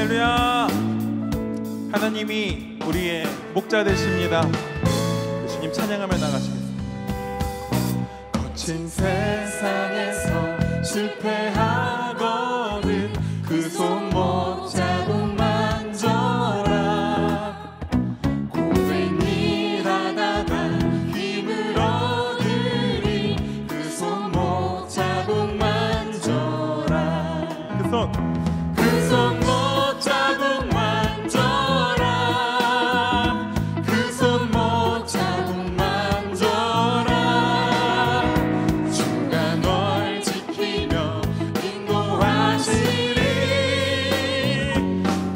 할렐루야. 하나님이 우리의 목자 되십니다. 주님 찬양하며 나가시겠습니다. 거친 세상에서 실패하거든 그 손목 자국 만져라. 고된 일하다가 힘을 얻으리 그 손목 자국 만져라. 그 손목 자국 만져라. 그 손목 자국 만져라. 주가 널 지키며 인도하시리.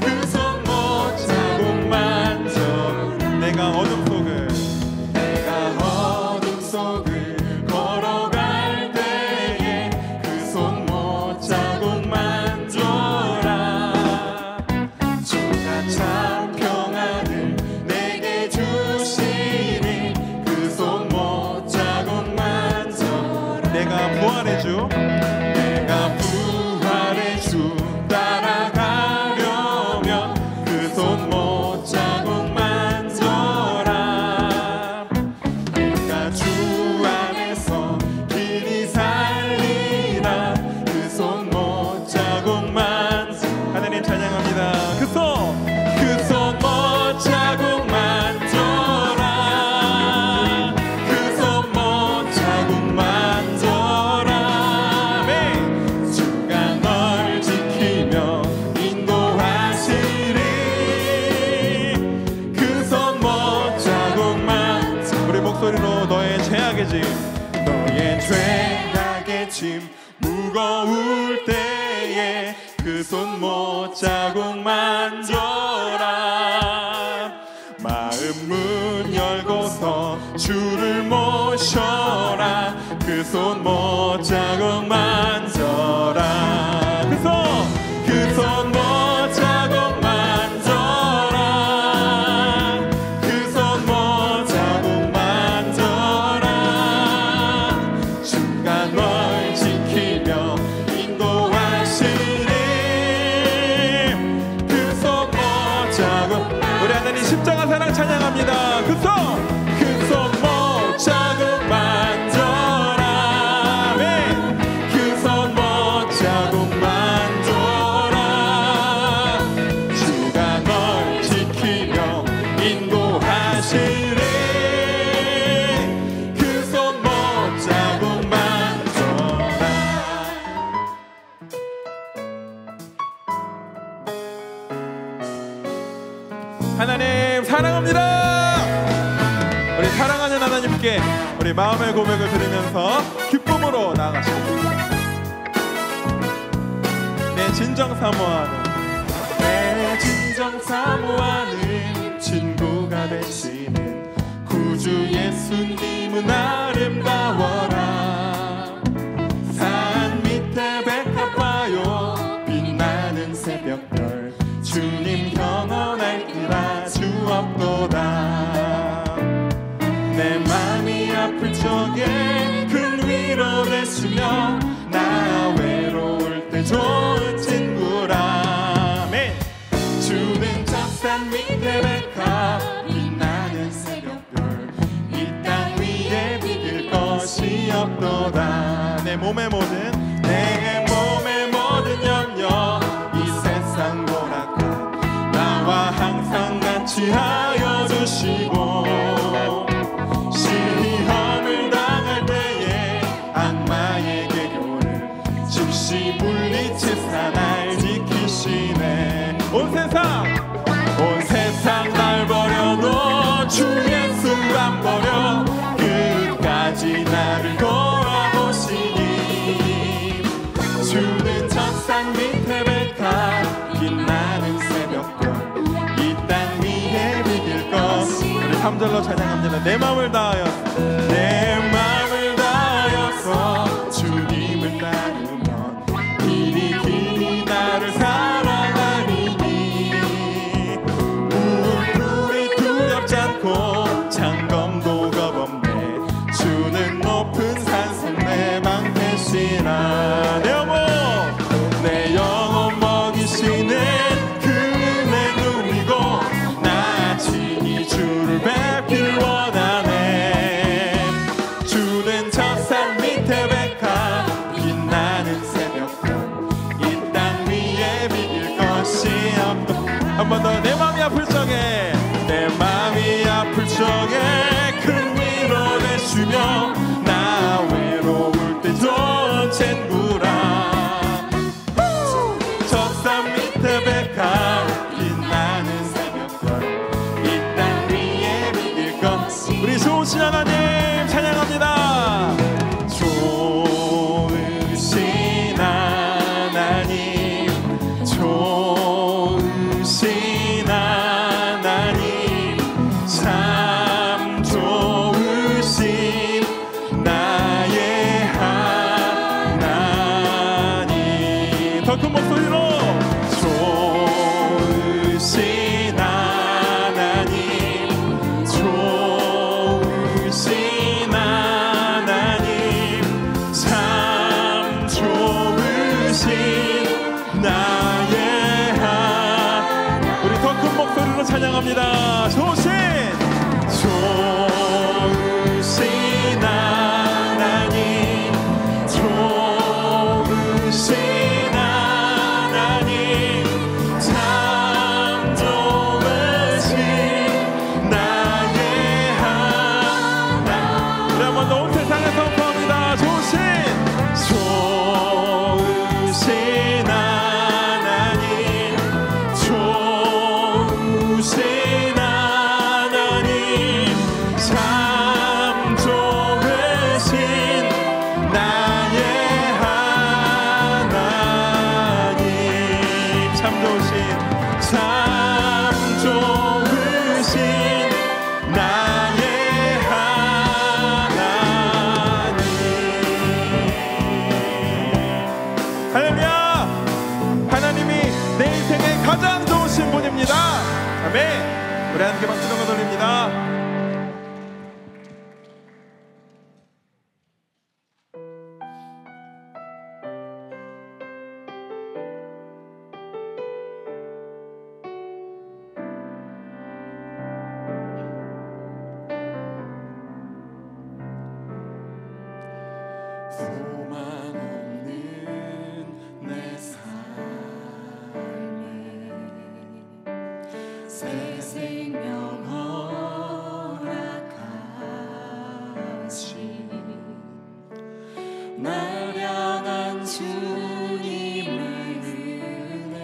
그 손목 자국 만져라. 내가 어둠 속을 걸어갈 때에 그 손목 자국 만져라. 주가 참 평안을 내게 주시니 그 손목 자국 만져라. 내가 부활의 주, 내가 부활의 주 따라가려면 그 손목 자국 만져라. 내가 주 안에서 길이 살리라. 그 손목 자국 만져. 하나님 찬양합니다. 그 손목 자국 만져라. 그 손목 자국 만져라. 아멘. 주가 널 지키며 인도하시리. 그 손목 자국 만져. 우리 목소리로 너의 죄악의 짐, 너의 죄악의 짐 무거울 때에 그 손목 자국 만져라. 마음 문 열고서 주를 모셔라. 그 손목 자국 만져라. 그 손목 자국 만져라. 그 손목 자국 만져라. 주가 널 지키며 인도하시리. 그 손목 자국. 우리 하나님 십자가 사랑 찬양합니다. 그 손목 자국 만져라. 아멘. 그 손목 자국 만져라. 주가 널 지키며 인도하시리. 그 손목 자국 만져라. 하나님 사랑합니다. 우리 사랑하는 하나님께 우리 마음의 고백을 드리면서 기쁨으로 나아가십니다. 내 진정 사모하는 친구가 되시는 구주 예수님은 아름다워라. 산 밑에 백합화요 빛나는 새벽별 주님 영원할 길 주 없도다. 내 맘이 아플 적에 큰 위로 되시며 나 외로울 때 좋은 친구라. 아멘. 주는 젖산 밑에 백합 빛나는 새벽별 이 땅 위에 비길 것이 없도다. 내 몸의 모든 염려 이 세상 보라카 나와 항상 같이 하여 주시고 시험을 당할 때에 악마에게 교를 즉시 물리치사 날 지키시네. 온 세상 날 버려도 주 예수 안 버려 끝까지 나를 돌아보시니. 주는 젖산 밑에 백합 빛나는 새벽별 이 땅 위에 비길 것. 우리 3절로 찬양합니다. 내 마음을 다하여서 주님을 따르면 길이 나를 사랑하리니. 우울풀이 두렵지 않고 장검도 겁없네. 주는 높은 산성 내 방 대신하. 내 영혼 먹이시는 그 한 번 더. 내 마음이 아플 적에, 내 마음이 아플 적에 큰 위로 되주며 나 외로울 때도 친구라. 저 산 밑에 백합 빛나는 새벽별 이 땅 위에 비길 것. 우리 좋으신 하나님 찬양합니다. 좋으신 하나님, 좋으신 하나님, 참 좋으신 나의 하나님. 더 큰 목소리로 좋으신 하나님, 좋으신 하나님, 참 좋으신 나의 하나님. 우리 더 큰 목소리로 찬양합니다. 좋으신 하나님, 좋으신 하나님, 참 좋으신 나의 하나님. 우리 한 번 더 온 세상에 선포합니다. 좋으신 하나님, 좋으신 하나님, 참 좋으신 나의 하나님. 참 좋으신 나의 하나님. 할렐루야. 하나님이 내 인생의 가장 좋으신 분입니다. 아멘. 우리 하나님께 박수 한번 돌립니다. 소망 없는 내 삶에 새 생명 허락하신 날 향한 주님의 은혜,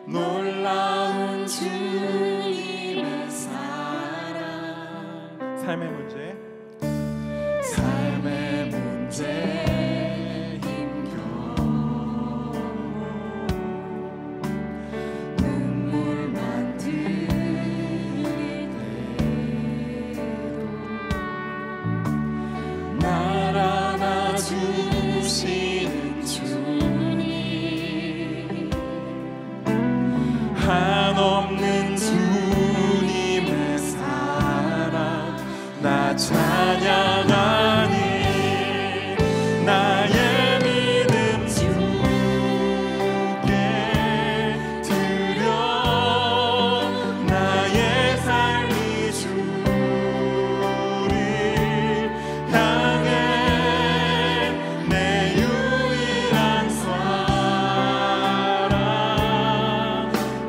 놀라운 주님의 사랑. 삶의 문제, 삶의 문제 힘겨워 눈물만 흘릴 때도 날 안아주시는 주님, 한없는 주님의 사랑 나 찬양하니 나의 믿음 주께 드려 나의 삶이 주를 향해 내 유일한 사랑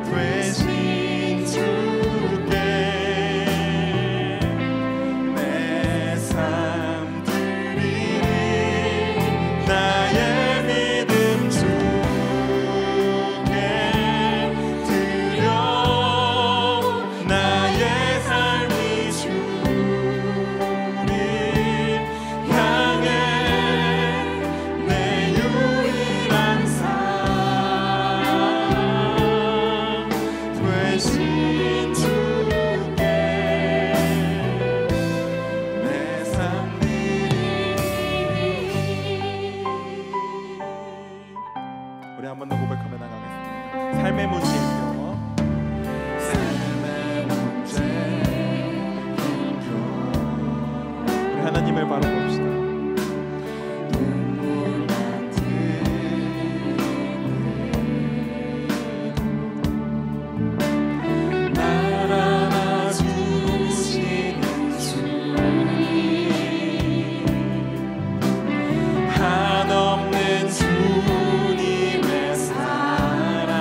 되신 주께 내 삶 드리리. 나의 믿음 주께 드려 나의 삶이 주를 향해 내 유일한 사랑 되신 주께 내 삶 드리리. 우리 한 번 더 고백하며 나가겠습니다. 삶의 문제이며 삶의 문제 힘겨워. 우리 하나님을 바라봅시다. 눈물만 흘리네 날 안아주시는 주님, 한없는 주님의 사랑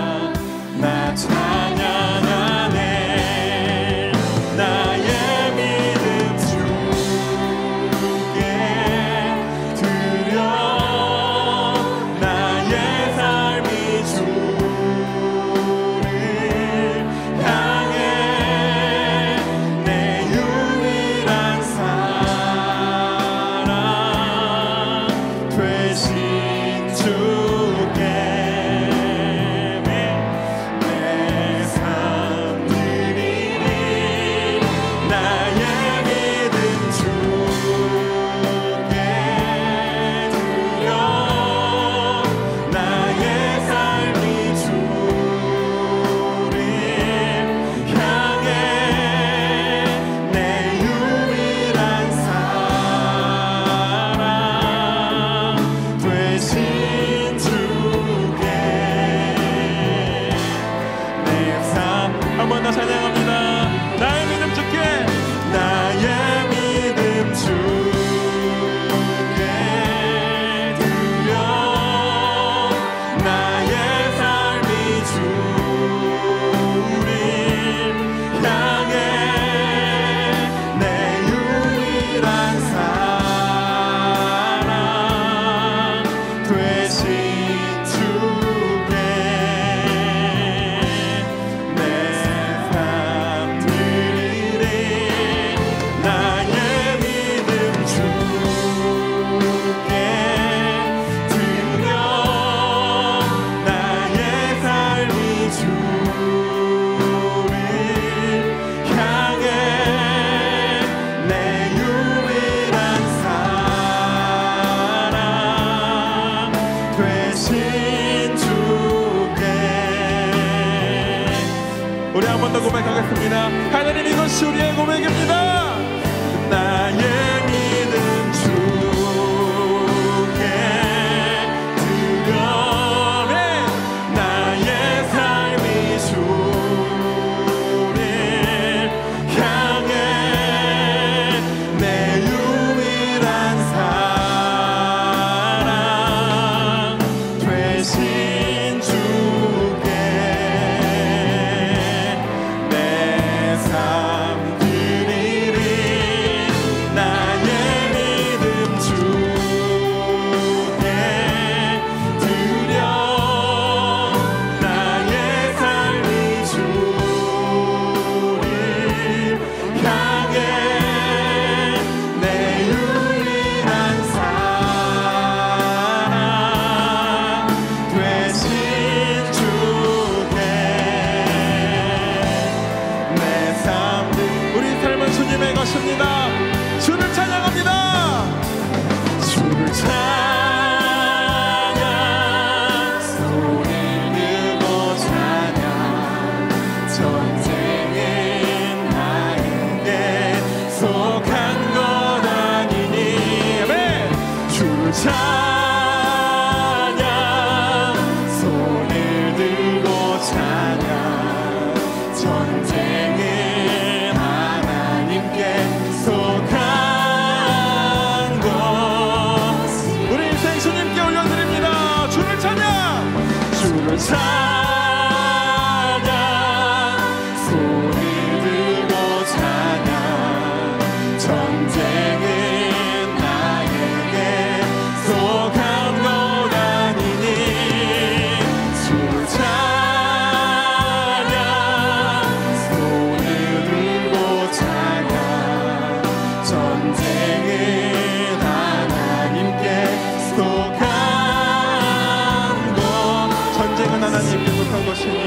우리 한 번 더 고백하겠습니다. 하나님, 이것이 우리의 고백입니다. 나의 믿음 주께 드려내, 나의 삶이 주를 향해 내 유일한 사랑 되신 주께 주님의 것입니다. 주를 찬양합니다. 주를 찬양, 손을 들고 찬양, 전쟁은 나에게 속한 것 아니니. 아멘. 주를 찬양, 손을 들고 찬양, 전쟁은 속한 것. 우리 인생 주님께 올려드립니다. 주를 찬양, 주를 찬양, 손을 들고 찬양, 전쟁은 나에게 속한 것 아니니. 주를 찬양, 손을 들고 찬양, 전쟁은 하나님께 속한 것. 전쟁은 하나님께 속한 것이니.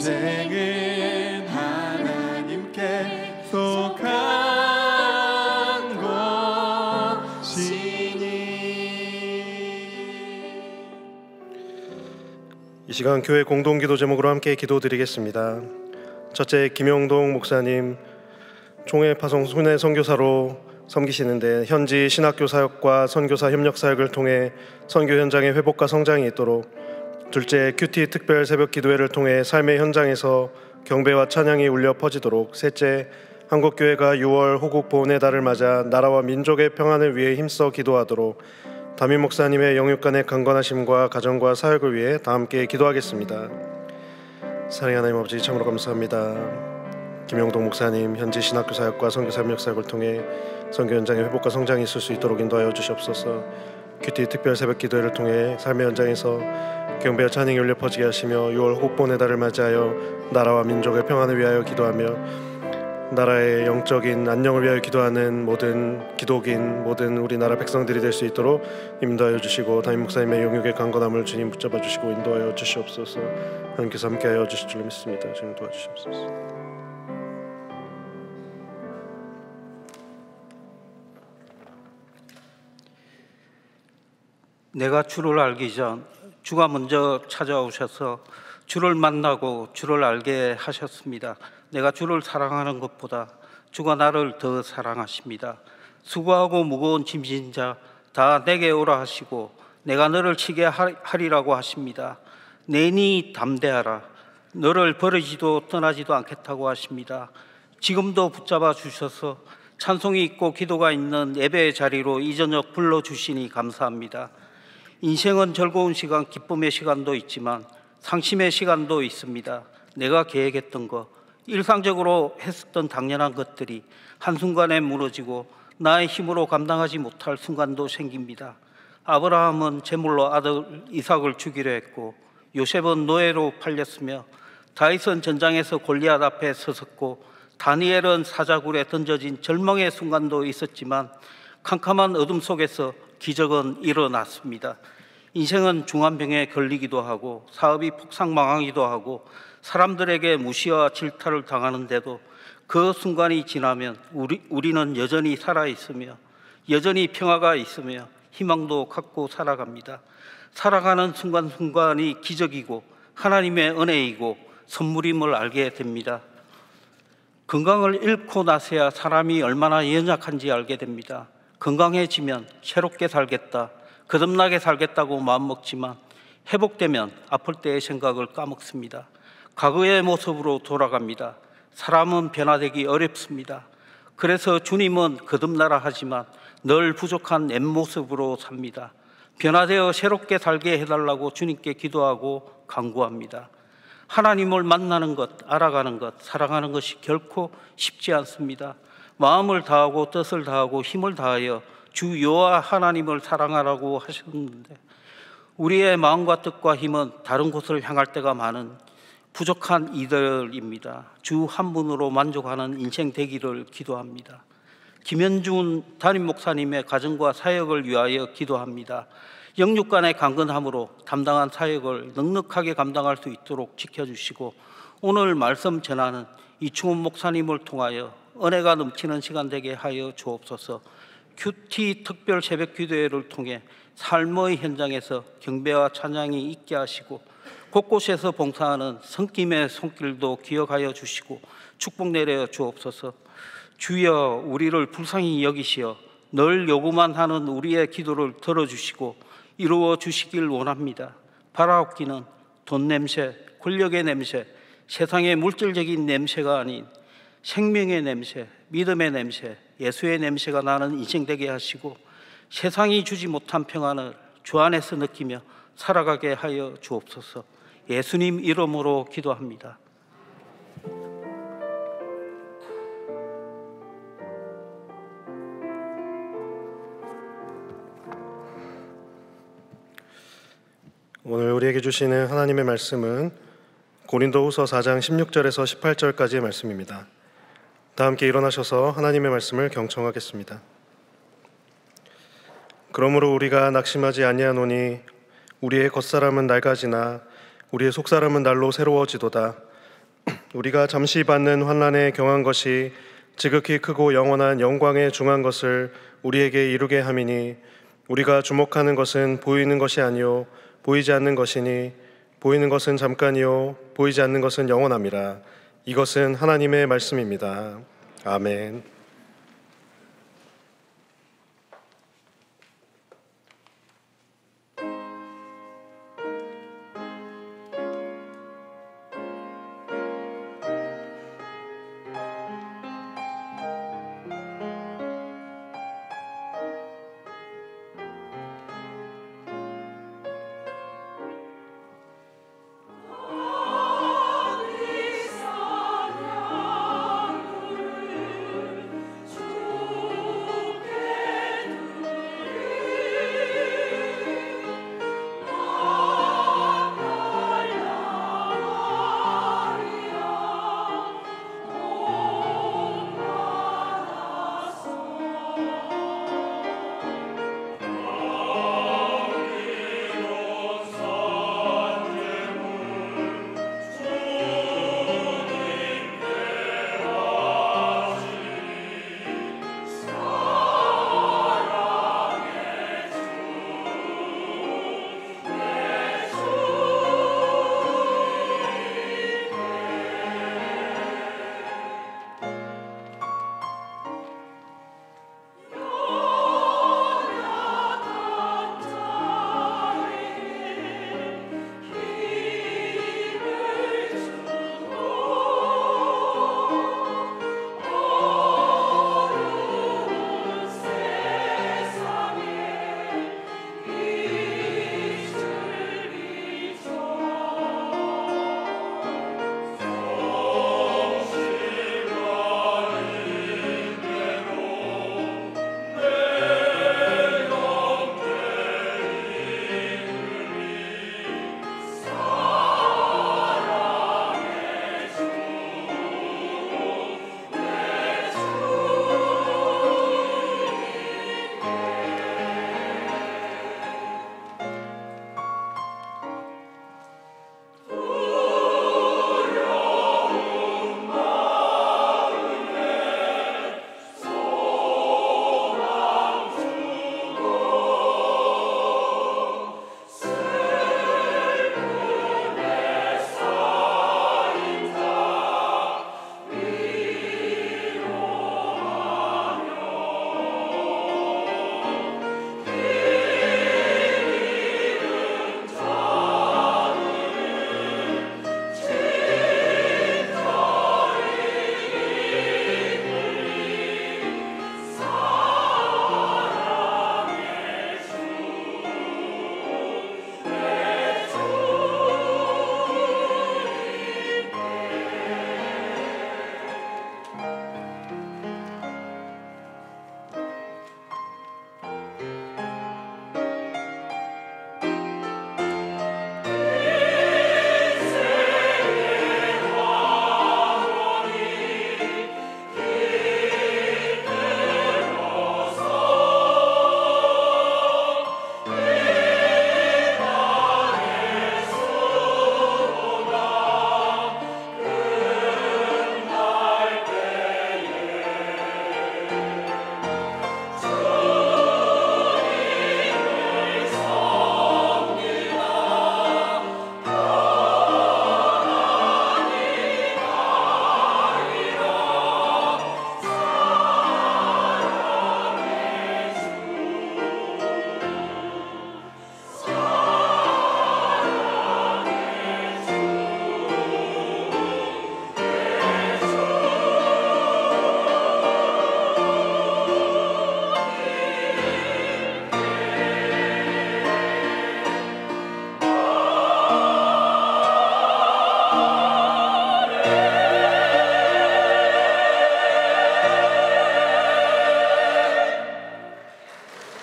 전쟁은 하나님께 속한 것이니. 이 시간 교회 공동기도 제목으로 함께 기도드리겠습니다. 첫째, 김영동 목사님 총회 파송 순회 선교사로 섬기시는데 현지 신학교 사역과 선교사 협력 사역을 통해 선교 현장의 회복과 성장이 있도록, 둘째, 큐티 특별 새벽 기도회를 통해 삶의 현장에서 경배와 찬양이 울려 퍼지도록, 셋째, 한국교회가 6월 호국 보훈의 달을 맞아 나라와 민족의 평안을 위해 힘써 기도하도록 담임 목사님의 영육간의 강건하심과 가정과 사역을 위해 다 함께 기도하겠습니다. 사랑의 하나님 아버지, 참으로 감사합니다. 김영동 목사님 현지 신학교 사역과 선교사 협력 사역을 통해 선교 현장의 회복과 성장이 있을 수 있도록 인도하여 주시옵소서. 큐티 특별 새벽 기도회를 통해 삶의 현장에서 경배와 찬양이 울려 퍼지게 하시며 6월 호국 보훈의 달을 맞이하여 나라와 민족의 평안을 위하여 기도하며 나라의 영적인 안녕을 위하여 기도하는 모든 기독인, 모든 우리나라 백성들이 될 수 있도록 인도하여 주시고, 담임 목사님의 영육의 강건함을 주님 붙잡아 주시고 인도하여 주시옵소서. 하나님께서 함께하여 주실 줄 믿습니다. 주님 도와주시옵소서. 내가 주를 알기 전 주가 먼저 찾아오셔서 주를 만나고 주를 알게 하셨습니다. 내가 주를 사랑하는 것보다 주가 나를 더 사랑하십니다. 수고하고 무거운 짐진 자 다 내게 오라 하시고 내가 너를 치게 하리라고 하십니다. 내니 담대하라. 너를 버리지도 떠나지도 않겠다고 하십니다. 지금도 붙잡아 주셔서 찬송이 있고 기도가 있는 예배의 자리로 이 저녁 불러주시니 감사합니다. 인생은 즐거운 시간, 기쁨의 시간도 있지만 상심의 시간도 있습니다. 내가 계획했던 것, 일상적으로 했었던 당연한 것들이 한순간에 무너지고 나의 힘으로 감당하지 못할 순간도 생깁니다. 아브라함은 제물로 아들 이삭을 주기로 했고, 요셉은 노예로 팔렸으며, 다윗은 전장에서 골리앗 앞에 서섰고, 다니엘은 사자굴에 던져진 절망의 순간도 있었지만 캄캄한 어둠 속에서 기적은 일어났습니다. 인생은 중환병에 걸리기도 하고 사업이 폭삭망하기도 하고 사람들에게 무시와 질타를 당하는데도 그 순간이 지나면 우리는 여전히 살아있으며 여전히 평화가 있으며 희망도 갖고 살아갑니다. 살아가는 순간순간이 기적이고 하나님의 은혜이고 선물임을 알게 됩니다. 건강을 잃고 나서야 사람이 얼마나 연약한지 알게 됩니다. 건강해지면 새롭게 살겠다, 거듭나게 살겠다고 마음먹지만 회복되면 아플 때의 생각을 까먹습니다. 과거의 모습으로 돌아갑니다. 사람은 변화되기 어렵습니다. 그래서 주님은 거듭나라 하지만 늘 부족한 옛모습으로 삽니다. 변화되어 새롭게 살게 해달라고 주님께 기도하고 간구합니다. 하나님을 만나는 것, 알아가는 것, 사랑하는 것이 결코 쉽지 않습니다. 마음을 다하고 뜻을 다하고 힘을 다하여 주 여호와 하나님을 사랑하라고 하셨는데 우리의 마음과 뜻과 힘은 다른 곳을 향할 때가 많은 부족한 이들입니다. 주 한 분으로 만족하는 인생 되기를 기도합니다. 김현준 담임 목사님의 가정과 사역을 위하여 기도합니다. 영육간의 강건함으로 담당한 사역을 넉넉하게 감당할 수 있도록 지켜주시고 오늘 말씀 전하는 이충훈 목사님을 통하여 은혜가 넘치는 시간 되게 하여 주옵소서. 큐티 특별 새벽 기도회를 통해 삶의 현장에서 경배와 찬양이 있게 하시고 곳곳에서 봉사하는 성김의 손길도 기억하여 주시고 축복 내려 주옵소서. 주여, 우리를 불쌍히 여기시어 늘 요구만 하는 우리의 기도를 들어주시고 이루어 주시길 원합니다. 바라옵기는 돈 냄새, 권력의 냄새, 세상의 물질적인 냄새가 아닌 생명의 냄새, 믿음의 냄새, 예수의 냄새가 나는 인생 되게 하시고 세상이 주지 못한 평안을 주 안에서 느끼며 살아가게 하여 주옵소서. 예수님 이름으로 기도합니다. 오늘 우리에게 주시는 하나님의 말씀은 고린도후서 4장 16절에서 18절까지의 말씀입니다. 다 함께 일어나셔서 하나님의 말씀을 경청하겠습니다. 그러므로 우리가 낙심하지 아니하노니 우리의 겉사람은 낡아지나 우리의 속사람은 날로 새로워지도다. 우리가 잠시 받는 환난에 경한 것이 지극히 크고 영원한 영광에 중한 것을 우리에게 이루게 함이니 우리가 주목하는 것은 보이는 것이 아니요 보이지 않는 것이니 보이는 것은 잠깐이요 보이지 않는 것은 영원함이라. 이것은 하나님의 말씀입니다. 아멘.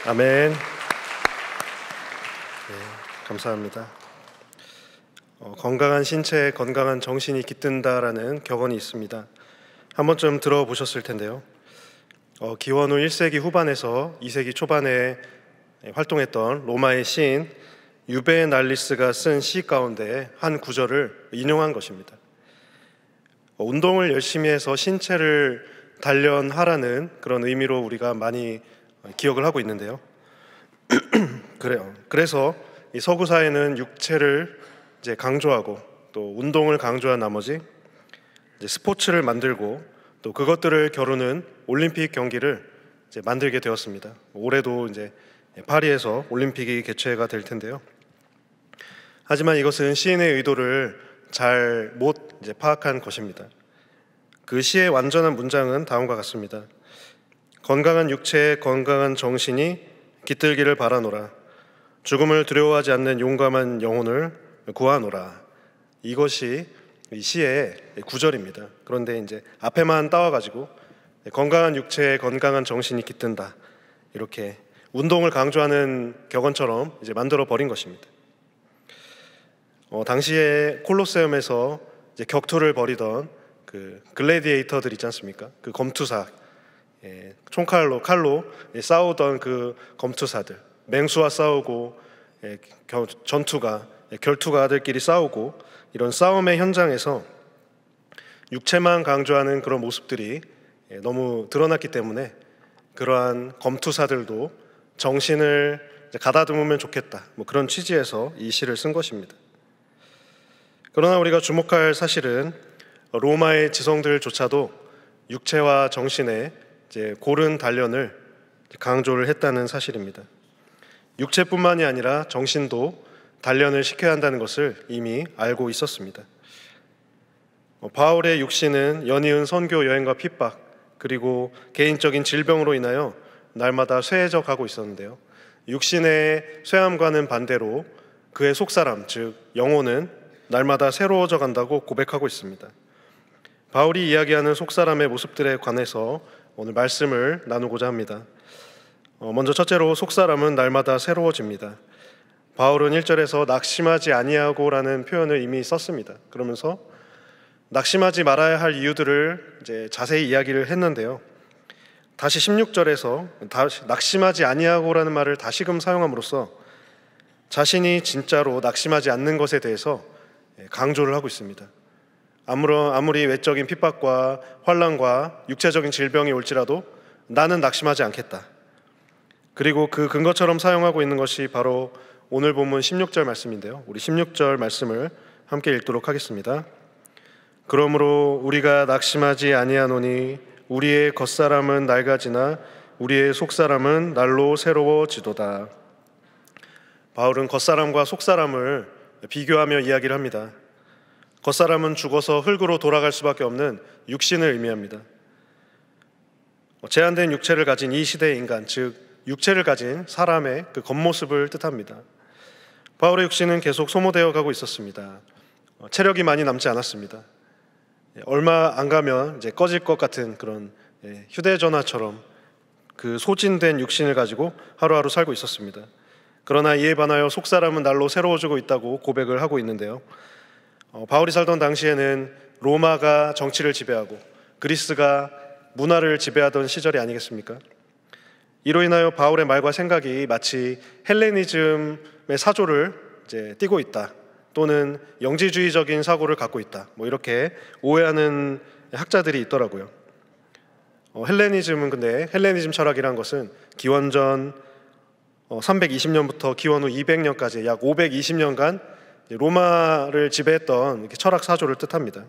아멘. 네, 감사합니다. 건강한 신체에 건강한 정신이 깃든다라는 격언이 있습니다. 한 번쯤 들어보셨을 텐데요. 기원후 1세기 후반에서 2세기 초반에 활동했던 로마의 시인 유베날리스가 쓴 시 가운데 한 구절을 인용한 것입니다. 운동을 열심히 해서 신체를 단련하라는 그런 의미로 우리가 많이 기억을 하고 있는데요. 그래서 이 서구사회는 육체를 이제 강조하고 또 운동을 강조한 나머지 이제 스포츠를 만들고 또 그것들을 겨루는 올림픽 경기를 이제 만들게 되었습니다. 올해도 이제 파리에서 올림픽이 개최가 될 텐데요. 하지만 이것은 시인의 의도를 잘 못 파악한 것입니다. 그 시의 완전한 문장은 다음과 같습니다. 건강한 육체에 건강한 정신이 깃들기를 바라노라. 죽음을 두려워하지 않는 용감한 영혼을 구하노라. 이것이 이 시의 구절입니다. 그런데 이제 앞에만 따와가지고 건강한 육체에 건강한 정신이 깃든다, 이렇게 운동을 강조하는 격언처럼 이제 만들어 버린 것입니다. 당시에 콜로세움에서 이제 격투를 벌이던 그 글래디에이터들 있지 않습니까? 그 검투사, 총칼로 싸우던 그 검투사들, 맹수와 싸우고 결투가들끼리 싸우고, 이런 싸움의 현장에서 육체만 강조하는 그런 모습들이 너무 드러났기 때문에 그러한 검투사들도 정신을 가다듬으면 좋겠다, 그런 취지에서 이 시를 쓴 것입니다. 그러나 우리가 주목할 사실은 로마의 지성들조차도 육체와 정신의 고른 단련을 강조를 했다는 사실입니다. 육체뿐만이 아니라 정신도 단련을 시켜야 한다는 것을 이미 알고 있었습니다. 바울의 육신은 연이은 선교 여행과 핍박, 그리고 개인적인 질병으로 인하여 날마다 쇠해져 가고 있었는데요. 육신의 쇠함과는 반대로 그의 속사람, 즉 영혼은 날마다 새로워져 간다고 고백하고 있습니다. 바울이 이야기하는 속사람의 모습들에 관해서 오늘 말씀을 나누고자 합니다. 먼저 첫째로 속사람은 날마다 새로워집니다. 바울은 1절에서 낙심하지 아니하고라는 표현을 이미 썼습니다. 그러면서 낙심하지 말아야 할 이유들을 이제 자세히 이야기를 했는데요. 다시 16절에서 낙심하지 아니하고라는 말을 다시금 사용함으로써 자신이 진짜로 낙심하지 않는 것에 대해서 강조를 하고 있습니다. 아무리 외적인 핍박과 환난과 육체적인 질병이 올지라도 나는 낙심하지 않겠다. 그리고 그 근거처럼 사용하고 있는 것이 바로 오늘 본문 16절 말씀인데요. 우리 16절 말씀을 함께 읽도록 하겠습니다. 그러므로 우리가 낙심하지 아니하노니 우리의 겉사람은 낡아지나 우리의 속사람은 날로 새로워지도다. 바울은 겉사람과 속사람을 비교하며 이야기를 합니다. 겉사람은 죽어서 흙으로 돌아갈 수밖에 없는 육신을 의미합니다. 제한된 육체를 가진 이 시대의 인간, 즉 육체를 가진 사람의 그 겉모습을 뜻합니다. 바울의 육신은 계속 소모되어 가고 있었습니다. 체력이 많이 남지 않았습니다. 얼마 안 가면 이제 꺼질 것 같은 그런 휴대전화처럼 그 소진된 육신을 가지고 하루하루 살고 있었습니다. 그러나 이에 반하여 속사람은 날로 새로워지고 있다고 고백을 하고 있는데요. 바울이 살던 당시에는 로마가 정치를 지배하고 그리스가 문화를 지배하던 시절이 아니겠습니까? 이로 인하여 바울의 말과 생각이 마치 헬레니즘의 사조를 이제 띠고 있다, 또는 영지주의적인 사고를 갖고 있다, 이렇게 오해하는 학자들이 있더라고요. 헬레니즘 철학이란 것은 기원전 320년부터 기원 후 200년까지 약 520년간 로마를 지배했던 이렇게 철학 사조를 뜻합니다.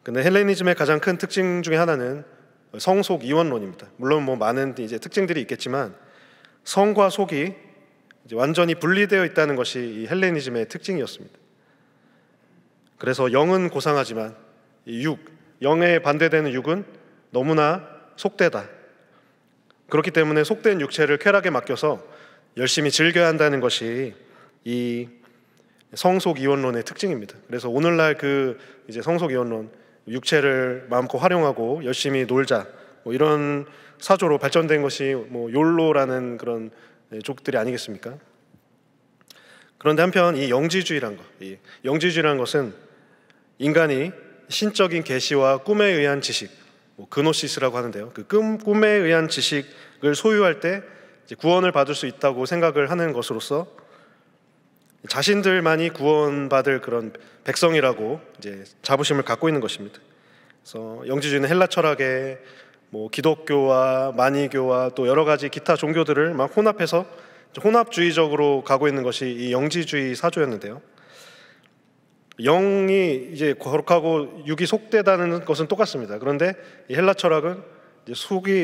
근데 헬레니즘의 가장 큰 특징 중에 하나는 성속 이원론입니다. 물론 많은 이제 특징들이 있겠지만 성과 속이 이제 완전히 분리되어 있다는 것이 이 헬레니즘의 특징이었습니다. 그래서 영은 고상하지만 영에 반대되는 육은 너무나 속되다. 그렇기 때문에 속된 육체를 쾌락에 맡겨서 열심히 즐겨야 한다는 것이 이 성속 이원론의 특징입니다. 그래서 오늘날 그 이제 성속 이원론, 육체를 마음껏 활용하고 열심히 놀자, 이런 사조로 발전된 것이 뭐 욜로라는 그런 족들이 아니겠습니까? 그런데 한편 이 영지주의란 것, 이 영지주의라는 것은 인간이 신적인 계시와 꿈에 의한 지식, 뭐 그노시스라고 하는데요. 그 꿈에 의한 지식을 소유할 때 이제 구원을 받을 수 있다고 생각을 하는 것으로서 자신들만이 구원받을 그런 백성이라고 이제 자부심을 갖고 있는 것입니다. 그래서 영지주의는 헬라 철학의 뭐 기독교와 마니교와 또 여러 가지 기타 종교들을 막 혼합해서 혼합주의적으로 가고 있는 것이 이 영지주의 사조였는데요. 영이 이제 거룩하고 육이 속되다는 것은 똑같습니다. 그런데 이 헬라 철학은 이제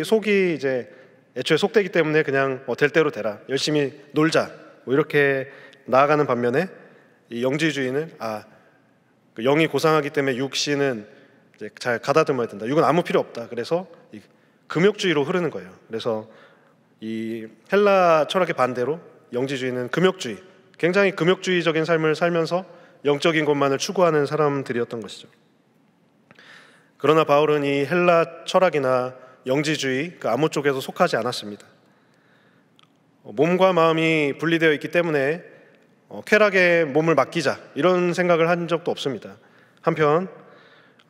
속이 이제 애초에 속되기 때문에 그냥 될 대로 되라, 열심히 놀자, 뭐 이렇게 나아가는 반면에 이 영지주의는 그 영이 고상하기 때문에 육신은 이제 잘 가다듬어야 된다. 육은 아무 필요 없다. 그래서 이 금욕주의로 흐르는 거예요. 그래서 이 헬라 철학의 반대로 영지주의는 금욕주의, 굉장히 금욕주의적인 삶을 살면서 영적인 것만을 추구하는 사람들이었던 것이죠. 그러나 바울은 이 헬라 철학이나 영지주의 그 아무 쪽에도 속하지 않았습니다. 몸과 마음이 분리되어 있기 때문에 쾌락에 몸을 맡기자 이런 생각을 한 적도 없습니다. 한편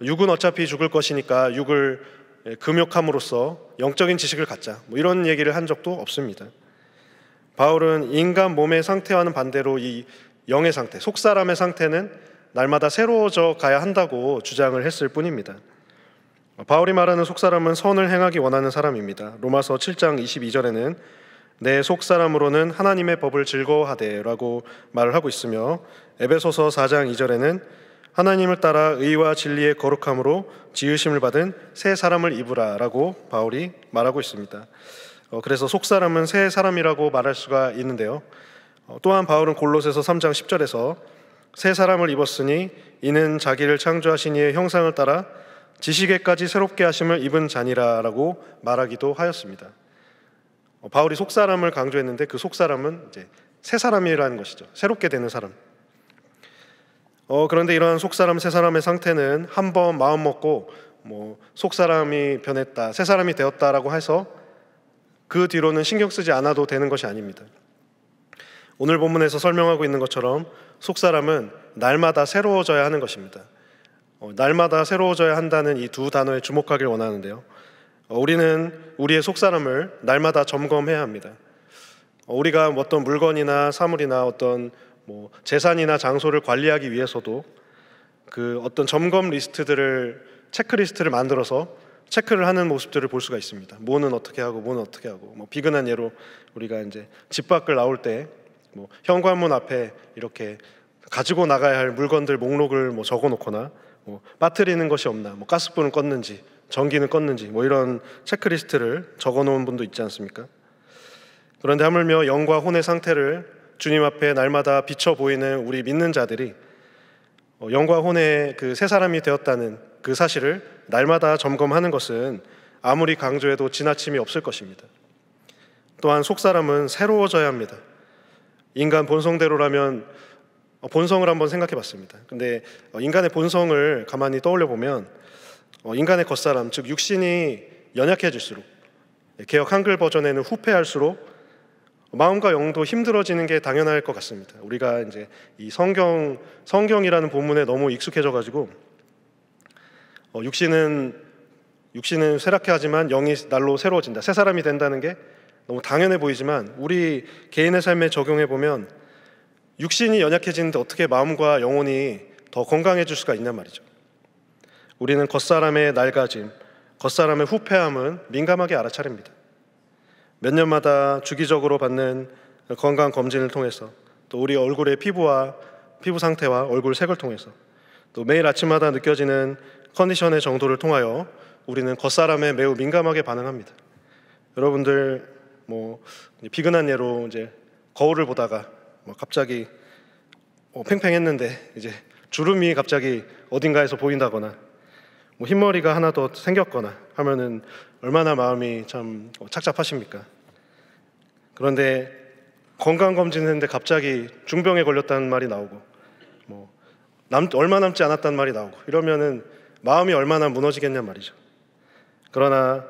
육은 어차피 죽을 것이니까 육을 금욕함으로써 영적인 지식을 갖자, 뭐 이런 얘기를 한 적도 없습니다. 바울은 인간 몸의 상태와는 반대로 이 영의 상태, 속사람의 상태는 날마다 새로워져 가야 한다고 주장을 했을 뿐입니다. 바울이 말하는 속사람은 선을 행하기 원하는 사람입니다. 로마서 7장 22절에는 내 속사람으로는 하나님의 법을 즐거워하되 라고 말을 하고 있으며, 에베소서 4장 2절에는 하나님을 따라 의와 진리의 거룩함으로 지으심을 받은 새 사람을 입으라 라고 바울이 말하고 있습니다. 그래서 속사람은 새 사람이라고 말할 수가 있는데요. 또한 바울은 골로새서 3장 10절에서 새 사람을 입었으니 이는 자기를 창조하신 이의 형상을 따라 지식에까지 새롭게 하심을 입은 자니라 라고 말하기도 하였습니다. 바울이 속사람을 강조했는데 그 속사람은 이제 새 사람이라는 것이죠. 새롭게 되는 사람. 그런데 이러한 속사람, 새 사람의 상태는 한번 마음 먹고 뭐 속사람이 변했다, 새 사람이 되었다라고 해서 그 뒤로는 신경 쓰지 않아도 되는 것이 아닙니다. 오늘 본문에서 설명하고 있는 것처럼 속사람은 날마다 새로워져야 하는 것입니다. 날마다 새로워져야 한다는 이 두 단어에 주목하길 원하는데요. 우리는 우리의 속사람을 날마다 점검해야 합니다. 우리가 어떤 물건이나 사물이나 어떤 뭐 재산이나 장소를 관리하기 위해서도 그 어떤 점검 리스트들을, 체크리스트를 만들어서 체크를 하는 모습들을 볼 수가 있습니다. 뭐는 어떻게 하고 뭐는 어떻게 하고, 뭐 비근한 예로 우리가 이제 집 밖을 나올 때 뭐 현관문 앞에 이렇게 가지고 나가야 할 물건들 목록을 뭐 적어놓거나, 뭐 빠뜨리는 것이 없나, 뭐 가스불은 껐는지 전기는 껐는지, 뭐 이런 체크리스트를 적어놓은 분도 있지 않습니까? 그런데 하물며 영과 혼의 상태를 주님 앞에 날마다 비춰 보이는 우리 믿는 자들이 영과 혼의 그 새 사람이 되었다는 그 사실을 날마다 점검하는 것은 아무리 강조해도 지나침이 없을 것입니다. 또한 속사람은 새로워져야 합니다. 인간 본성대로라면 본성을 한번 생각해 봤습니다. 근데 인간의 본성을 가만히 떠올려 보면 인간의 겉사람, 즉 육신이 연약해질수록, 개역 한글 버전에는 후패할수록 마음과 영도 힘들어지는 게 당연할 것 같습니다. 우리가 이제 이 성경이라는 본문에 너무 익숙해져 가지고 육신은 쇠락해 하지만 영이 날로 새로워진다, 새 사람이 된다는 게 너무 당연해 보이지만 우리 개인의 삶에 적용해 보면 육신이 연약해지는데 어떻게 마음과 영혼이 더 건강해질 수가 있냔 말이죠. 우리는 겉사람의 낡아짐, 겉사람의 후패함은 민감하게 알아차립니다. 몇 년마다 주기적으로 받는 건강 검진을 통해서, 또 우리 얼굴의 피부 상태와 얼굴 색을 통해서, 또 매일 아침마다 느껴지는 컨디션의 정도를 통하여 우리는 겉사람에 매우 민감하게 반응합니다. 여러분들 뭐 비근한 예로 이제 거울을 보다가 갑자기 팽팽했는데 이제 주름이 갑자기 어딘가에서 보인다거나, 뭐 흰머리가 하나 더 생겼거나 하면은 얼마나 마음이 참 착잡하십니까? 그런데 건강검진했는데 갑자기 중병에 걸렸다는 말이 나오고, 뭐 얼마 남지 않았다는 말이 나오고, 이러면은 마음이 얼마나 무너지겠냔 말이죠. 그러나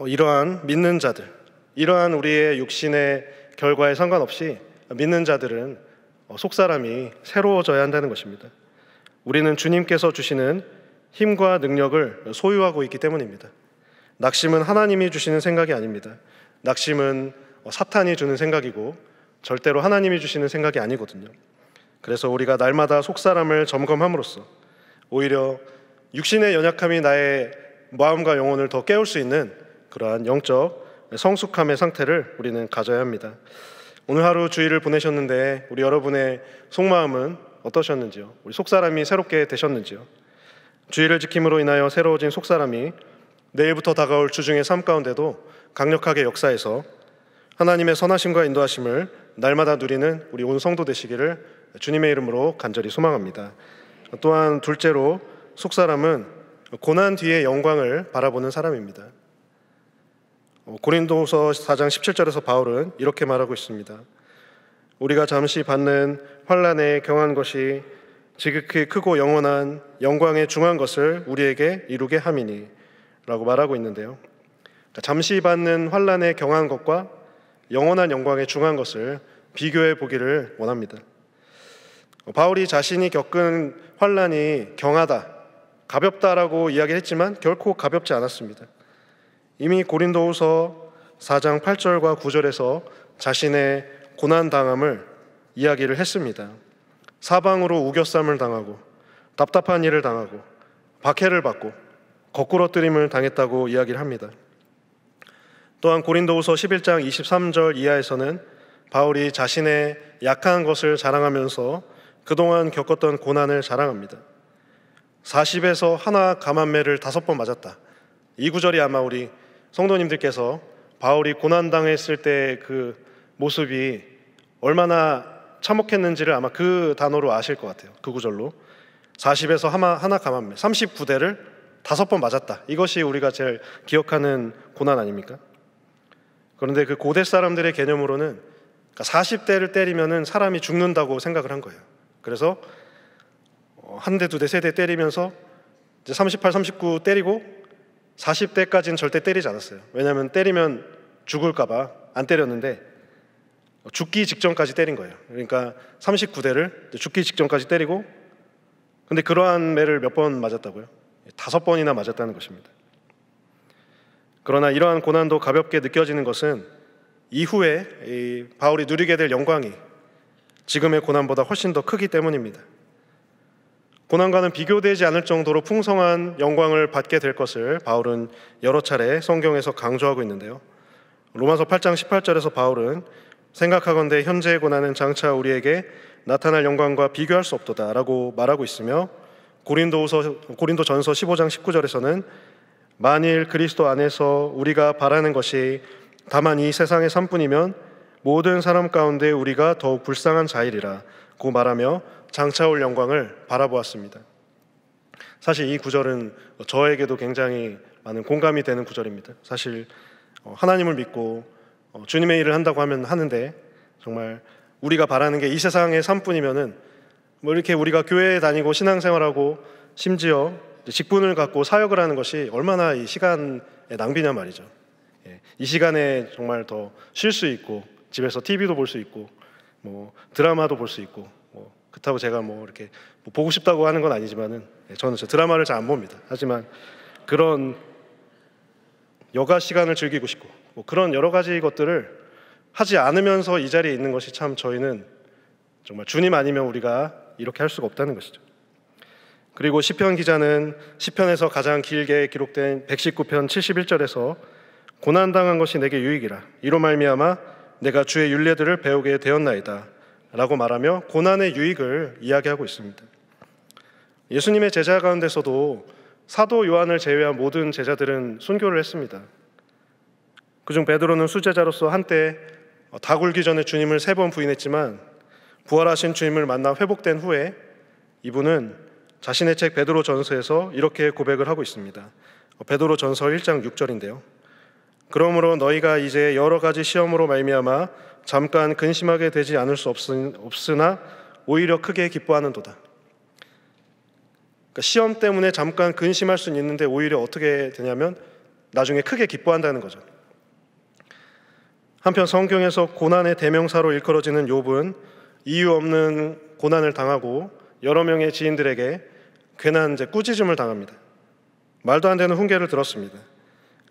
이러한 믿는 자들, 이러한 우리의 육신의 결과에 상관없이 믿는 자들은 속사람이 새로워져야 한다는 것입니다. 우리는 주님께서 주시는 힘과 능력을 소유하고 있기 때문입니다. 낙심은 하나님이 주시는 생각이 아닙니다. 낙심은 사탄이 주는 생각이고 절대로 하나님이 주시는 생각이 아니거든요. 그래서 우리가 날마다 속사람을 점검함으로써 오히려 육신의 연약함이 나의 마음과 영혼을 더 깨울 수 있는 그러한 영적 성숙함의 상태를 우리는 가져야 합니다. 오늘 하루 주일을 보내셨는데 우리 여러분의 속마음은 어떠셨는지요? 우리 속사람이 새롭게 되셨는지요? 주일을 지킴으로 인하여 새로워진 속사람이 내일부터 다가올 주중의 삶 가운데도 강력하게 역사해서 하나님의 선하심과 인도하심을 날마다 누리는 우리 온 성도 되시기를 주님의 이름으로 간절히 소망합니다. 또한 둘째로 속사람은 고난 뒤의 영광을 바라보는 사람입니다. 고린도후서 4장 17절에서 바울은 이렇게 말하고 있습니다. 우리가 잠시 받는 환난에 경한 것이 지극히 크고 영원한 영광에 중한 것을 우리에게 이루게 함이니 라고 말하고 있는데요. 잠시 받는 환난에 경한 것과 영원한 영광에 중한 것을 비교해 보기를 원합니다. 바울이 자신이 겪은 환난이 경하다, 가볍다라고 이야기했지만 결코 가볍지 않았습니다. 이미 고린도후서 4장 8절과 9절에서 자신의 고난당함을 이야기를 했습니다. 사방으로 우겨쌈을 당하고 답답한 일을 당하고 박해를 받고 거꾸러뜨림을 당했다고 이야기를 합니다. 또한 고린도후서 11장 23절 이하에서는 바울이 자신의 약한 것을 자랑하면서 그동안 겪었던 고난을 자랑합니다. 40에서 하나 감한매를 5번 맞았다. 이 구절이 아마 우리 성도님들께서 바울이 고난당했을 때 그 모습이 얼마나 참혹했는지를 아마 그 단어로 아실 것 같아요. 그 구절로 40에서 하나 감한매 39대를 5번 맞았다. 이것이 우리가 제일 기억하는 고난 아닙니까? 그런데 그 고대 사람들의 개념으로는 40대를 때리면은 사람이 죽는다고 생각을 한 거예요. 그래서 한 대, 두 대, 세 대 때리면서 이제 38, 39 때리고 40대까지는 절대 때리지 않았어요. 왜냐하면 때리면 죽을까 봐 안 때렸는데 죽기 직전까지 때린 거예요. 그러니까 39대를 죽기 직전까지 때리고, 근데 그러한 매를 몇 번 맞았다고요? 5번이나 맞았다는 것입니다. 그러나 이러한 고난도 가볍게 느껴지는 것은 이후에 이 바울이 누리게 될 영광이 지금의 고난보다 훨씬 더 크기 때문입니다. 고난과는 비교되지 않을 정도로 풍성한 영광을 받게 될 것을 바울은 여러 차례 성경에서 강조하고 있는데요. 로마서 8장 18절에서 바울은 생각하건대 현재의 고난은 장차 우리에게 나타날 영광과 비교할 수 없도다 라고 말하고 있으며, 고린도전서 15장 19절에서는 만일 그리스도 안에서 우리가 바라는 것이 다만 이 세상의 삶뿐이면 모든 사람 가운데 우리가 더욱 불쌍한 자이리라 고 말하며 장차 올 영광을 바라보았습니다. 사실 이 구절은 저에게도 굉장히 많은 공감이 되는 구절입니다. 사실 하나님을 믿고 주님의 일을 한다고 하면 하는데, 정말 우리가 바라는 게 이 세상의 삶뿐이면은 뭐 이렇게 우리가 교회에 다니고 신앙생활하고 심지어 직분을 갖고 사역을 하는 것이 얼마나 이 시간의 낭비냐 말이죠. 이 시간에 정말 더 쉴 수 있고 집에서 TV도 볼 수 있고 뭐 드라마도 볼 수 있고, 뭐 그렇다고 제가 뭐 이렇게 뭐 보고 싶다고 하는 건 아니지만은 저는 드라마를 잘 안 봅니다. 하지만 그런 여가 시간을 즐기고 싶고 뭐 그런 여러 가지 것들을 하지 않으면서 이 자리에 있는 것이 참 저희는 정말 주님 아니면 우리가 이렇게 할 수가 없다는 것이죠. 그리고 시편 기자는 시편에서 가장 길게 기록된 119편 71절에서 고난당한 것이 내게 유익이라 이로 말미암아 내가 주의 율례들을 배우게 되었나이다 라고 말하며 고난의 유익을 이야기하고 있습니다. 예수님의 제자 가운데서도 사도 요한을 제외한 모든 제자들은 순교를 했습니다. 그중 베드로는 수제자로서 한때 다 굴기 전에 주님을 3번 부인했지만 부활하신 주님을 만나 회복된 후에 이분은 자신의 책 베드로 전서에서 이렇게 고백을 하고 있습니다. 베드로 전서 1장 6절인데요. 그러므로 너희가 이제 여러 가지 시험으로 말미암아 잠깐 근심하게 되지 않을 수 없으나 오히려 크게 기뻐하는도다. 그러니까 시험 때문에 잠깐 근심할 수는 있는데 오히려 어떻게 되냐면 나중에 크게 기뻐한다는 거죠. 한편 성경에서 고난의 대명사로 일컬어지는 욥은 이유 없는 고난을 당하고 여러 명의 지인들에게 괜한 꾸짖음을 당합니다. 말도 안 되는 훈계를 들었습니다.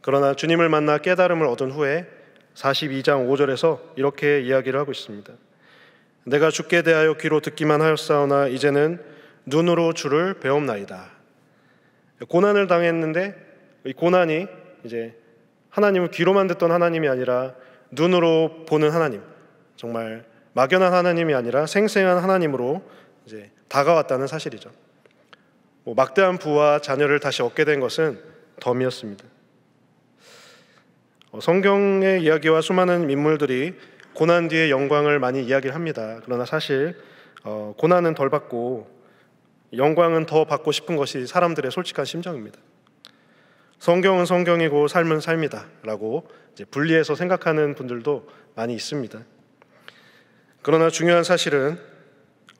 그러나 주님을 만나 깨달음을 얻은 후에 42장 5절에서 이렇게 이야기를 하고 있습니다. 내가 주께 대하여 귀로 듣기만 하였사오나 이제는 눈으로 주를 배움나이다. 고난을 당했는데 이 고난이 이제 하나님을 귀로만 듣던 하나님이 아니라 눈으로 보는 하나님, 정말 막연한 하나님이 아니라 생생한 하나님으로 이제 다가왔다는 사실이죠. 막대한 부와 자녀를 다시 얻게 된 것은 덤이었습니다. 성경의 이야기와 수많은 인물들이 고난 뒤의 영광을 많이 이야기를 합니다. 그러나 사실 고난은 덜 받고 영광은 더 받고 싶은 것이 사람들의 솔직한 심정입니다. 성경은 성경이고 삶은 삶이다 라고 이제 분리해서 생각하는 분들도 많이 있습니다. 그러나 중요한 사실은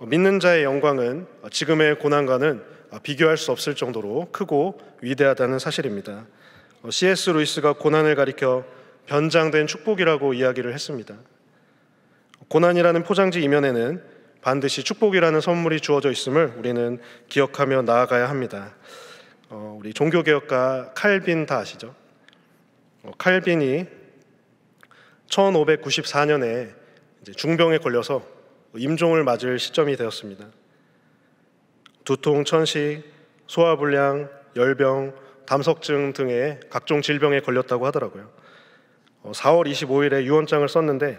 믿는 자의 영광은 지금의 고난과는 비교할 수 없을 정도로 크고 위대하다는 사실입니다. C.S. 루이스가 고난을 가리켜 변장된 축복이라고 이야기를 했습니다. 고난이라는 포장지 이면에는 반드시 축복이라는 선물이 주어져 있음을 우리는 기억하며 나아가야 합니다. 우리 종교개혁가 칼빈 다 아시죠? 칼빈이 1594년에 중병에 걸려서 임종을 맞을 시점이 되었습니다. 두통, 천식, 소화불량, 열병, 담석증 등의 각종 질병에 걸렸다고 하더라고요. 4월 25일에 유언장을 썼는데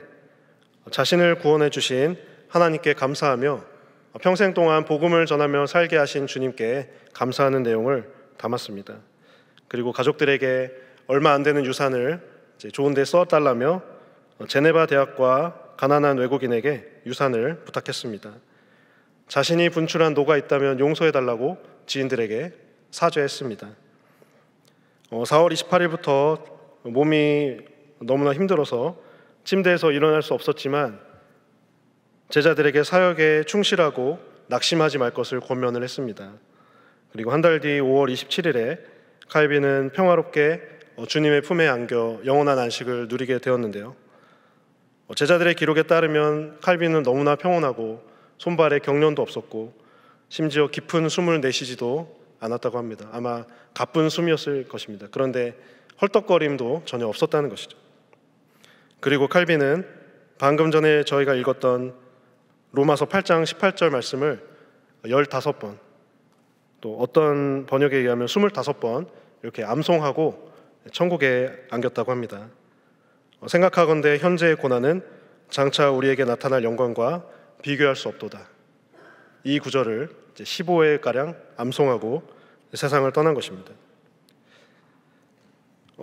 자신을 구원해 주신 하나님께 감사하며 평생 동안 복음을 전하며 살게 하신 주님께 감사하는 내용을 담았습니다. 그리고 가족들에게 얼마 안 되는 유산을 좋은 데 써달라며 제네바 대학과 가난한 외국인에게 유산을 부탁했습니다. 자신이 분출한 노가 있다면 용서해달라고 지인들에게 사죄했습니다. 4월 28일부터 몸이 너무나 힘들어서 침대에서 일어날 수 없었지만 제자들에게 사역에 충실하고 낙심하지 말 것을 권면을 했습니다. 그리고 한 달 뒤 5월 27일에 칼빈은 평화롭게 주님의 품에 안겨 영원한 안식을 누리게 되었는데요. 제자들의 기록에 따르면 칼빈은 너무나 평온하고 손발에 경련도 없었고 심지어 깊은 숨을 내쉬지도 않았다고 합니다. 아마 가쁜 숨이었을 것입니다. 그런데 헐떡거림도 전혀 없었다는 것이죠. 그리고 칼빈은 방금 전에 저희가 읽었던 로마서 8장 18절 말씀을 15번, 또 어떤 번역에 의하면 25번 이렇게 암송하고 천국에 안겼다고 합니다. 생각하건대 현재의 고난은 장차 우리에게 나타날 영광과 비교할 수 없도다. 이 구절을 15회가량 암송하고 세상을 떠난 것입니다.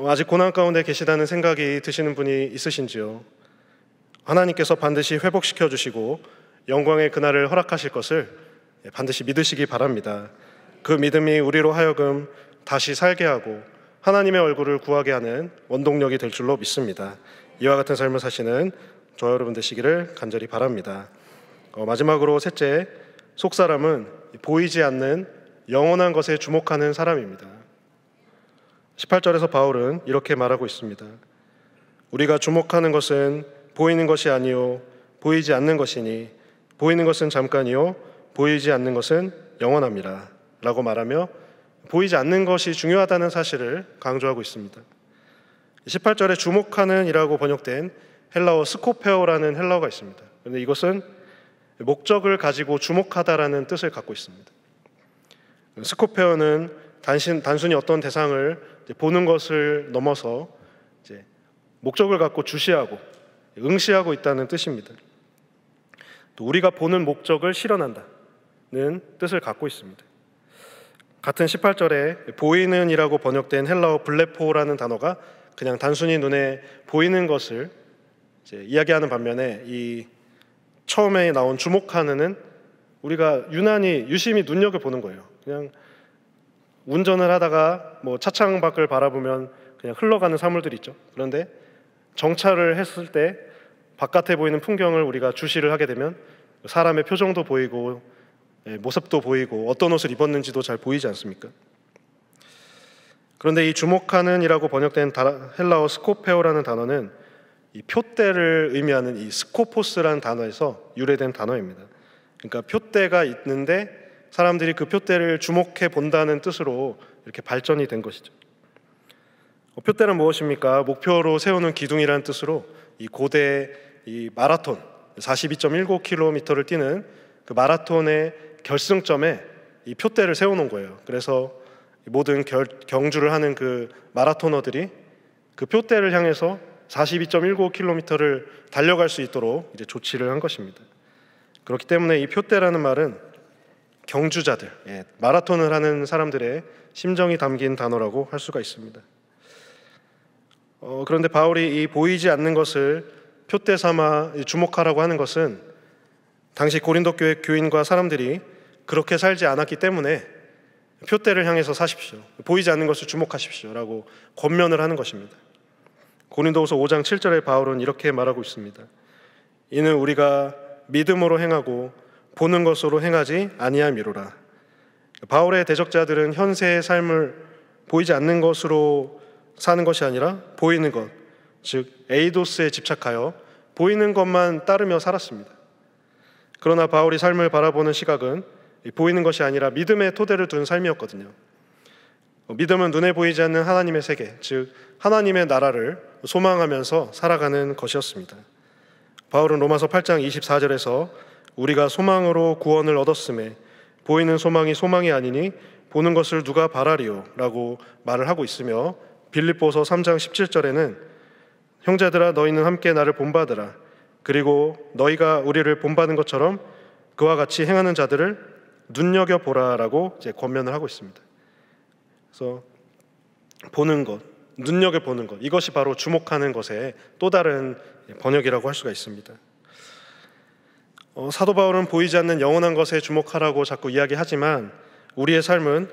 아직 고난 가운데 계시다는 생각이 드시는 분이 있으신지요? 하나님께서 반드시 회복시켜 주시고 영광의 그날을 허락하실 것을 반드시 믿으시기 바랍니다. 그 믿음이 우리로 하여금 다시 살게 하고 하나님의 얼굴을 구하게 하는 원동력이 될 줄로 믿습니다. 이와 같은 삶을 사시는 저 여러분 되시기를 간절히 바랍니다. 마지막으로 셋째, 속사람은 보이지 않는 영원한 것에 주목하는 사람입니다. 18절에서 바울은 이렇게 말하고 있습니다. 우리가 주목하는 것은 보이는 것이 아니요 보이지 않는 것이니 보이는 것은 잠깐이요 보이지 않는 것은 영원합니다 라고 말하며 보이지 않는 것이 중요하다는 사실을 강조하고 있습니다. 18절에 주목하는 이라고 번역된 헬라어 스코페오라는 헬라어가 있습니다. 그런데 이것은 목적을 가지고 주목하다라는 뜻을 갖고 있습니다. 스코페오는 단순히 어떤 대상을 보는 것을 넘어서 이제 목적을 갖고 주시하고 응시하고 있다는 뜻입니다. 또 우리가 보는 목적을 실현한다는 뜻을 갖고 있습니다. 같은 18절에 보이는 이라고 번역된 헬라어 블레포라는 단어가 그냥 단순히 눈에 보이는 것을 이제 이야기하는 반면에 이 처음에 나온 주목하는은 우리가 유심히 눈여겨보는 거예요. 그냥 운전을 하다가 뭐 차창 밖을 바라보면 그냥 흘러가는 사물들이 있죠. 그런데 정차를 했을 때 바깥에 보이는 풍경을 우리가 주시를 하게 되면 사람의 표정도 보이고 모습도 보이고 어떤 옷을 입었는지도 잘 보이지 않습니까? 그런데 이 주목하는이라고 번역된 헬라어 스코페오라는 단어는 이 표대를 의미하는 이 스코포스라는 단어에서 유래된 단어입니다. 그러니까 표대가 있는데 사람들이 그 표대를 주목해 본다는 뜻으로 이렇게 발전이 된 것이죠. 표대는 무엇입니까? 목표로 세우는 기둥이라는 뜻으로 이 고대 이 마라톤 42.19km를 뛰는 그 마라톤의 결승점에 이 표대를 세워놓은 거예요. 그래서 모든 경주를 하는 그 마라토너들이 그 표대를 향해서 42.19km를 달려갈 수 있도록 이제 조치를 한 것입니다. 그렇기 때문에 이 표대라는 말은 경주자들, 마라톤을 하는 사람들의 심정이 담긴 단어라고 할 수가 있습니다. 그런데 바울이 이 보이지 않는 것을 표대 삼아 주목하라고 하는 것은 당시 고린도 교회 교인과 사람들이 그렇게 살지 않았기 때문에 표대를 향해서 사십시오, 보이지 않는 것을 주목하십시오 라고 권면을 하는 것입니다. 고린도후서 5장 7절에 바울은 이렇게 말하고 있습니다. 이는 우리가 믿음으로 행하고 보는 것으로 행하지 아니함이로라. 바울의 대적자들은 현세의 삶을 보이지 않는 것으로 사는 것이 아니라 보이는 것, 즉 에이도스에 집착하여 보이는 것만 따르며 살았습니다. 그러나 바울이 삶을 바라보는 시각은 보이는 것이 아니라 믿음의 토대를 둔 삶이었거든요. 믿음은 눈에 보이지 않는 하나님의 세계, 즉 하나님의 나라를 소망하면서 살아가는 것이었습니다. 바울은 로마서 8장 24절에서 우리가 소망으로 구원을 얻었음에 보이는 소망이 소망이 아니니 보는 것을 누가 바라리요 라고 말을 하고 있으며, 빌립보서 3장 17절에는 형제들아 너희는 함께 나를 본받으라. 그리고 너희가 우리를 본받은 것처럼 그와 같이 행하는 자들을 눈여겨보라라고 이제 권면을 하고 있습니다. 그래서 보는 것, 눈여겨보는 것, 이것이 바로 주목하는 것의 또 다른 번역이라고 할 수가 있습니다. 사도 바울은 보이지 않는 영원한 것에 주목하라고 자꾸 이야기하지만 우리의 삶은